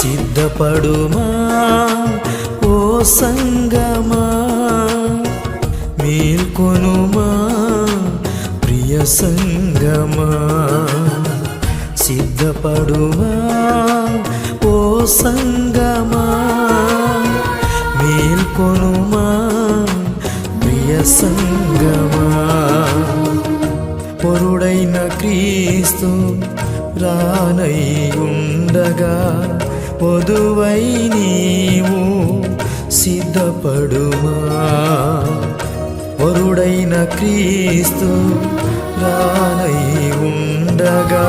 సిద్ధపడుమా ఓ సంగమా, మేల్కొనుమా ప్రియ సంగమా. సిద్ధపడుమా ఓ సంగమా, మేల్కొనుమా ప్రియ సంగమా. పొరుడైన క్రీస్తు రానై ఉండగా, పొదువై నీవు సిద్ధపడుమా. పొరుడైన క్రీస్తు రానై ఉండగా,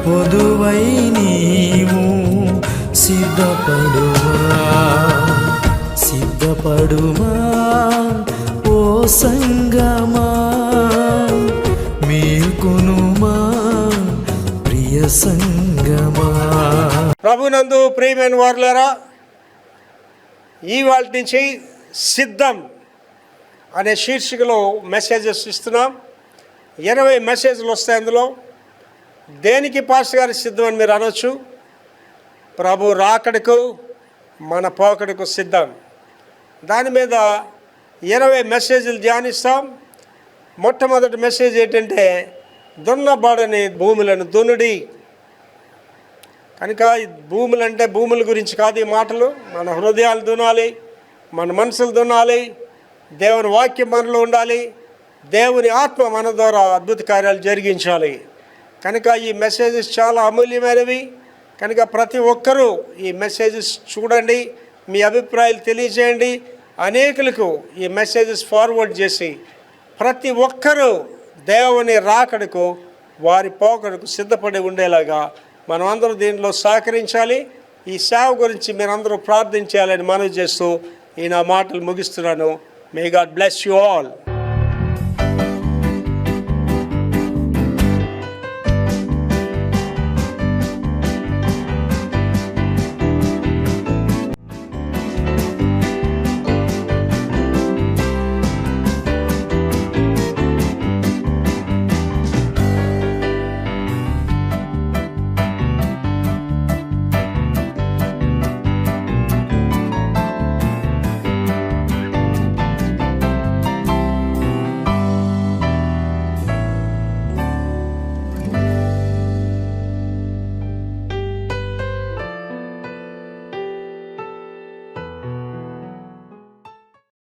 పొదువై నీవు సిద్ధపడుమా. సిద్ధపడుమా ఓ సంగమా, మేల్కొనుమా ప్రియ సంగమా. ప్రభునందు ప్రియమైన వారులారా, ఇవాళ నుంచి సిద్ధం అనే శీర్షికలో మెసేజెస్ ఇస్తున్నాం. 20 మెసేజ్లు వస్తాయి అందులో. దేనికి పాస్టర్ గారి సిద్ధం అని మీరు అనొచ్చు. ప్రభు రాకడకు మన పోకడకు సిద్ధం. దాని మీద 20 మెసేజ్లు ధ్యానిస్తాం. మొట్టమొదటి మెసేజ్ ఏంటంటే, దున్నబడని భూములను దున్నుడి. కనుక భూములంటే భూముల గురించి కాదు ఈ మాటలు. మన హృదయాలు దున్నాలి, మన మనసులు దున్నాలి, దేవుని వాక్యం మనలో ఉండాలి, దేవుని ఆత్మ మన ద్వారా అద్భుత కార్యాలు జరిగించాలి. కనుక ఈ మెసేజెస్ చాలా అమూల్యమైనవి. కనుక ప్రతి ఒక్కరూ ఈ మెసేజెస్ చూడండి, మీ అభిప్రాయాలు తెలియజేయండి. అనేకులకు ఈ మెసేజెస్ ఫార్వర్డ్ చేసి ప్రతి ఒక్కరూ దేవుని రాకడకు వారి పోకడకు సిద్ధపడి ఉండేలాగా మనం అందరూ దీనిలో సహకరించాలి. ఈ సేవ గురించి మీరందరూ ప్రార్థించాలని మనవి చేస్తూ ఈ నా మాటలు ముగిస్తున్నాను. May God bless you all.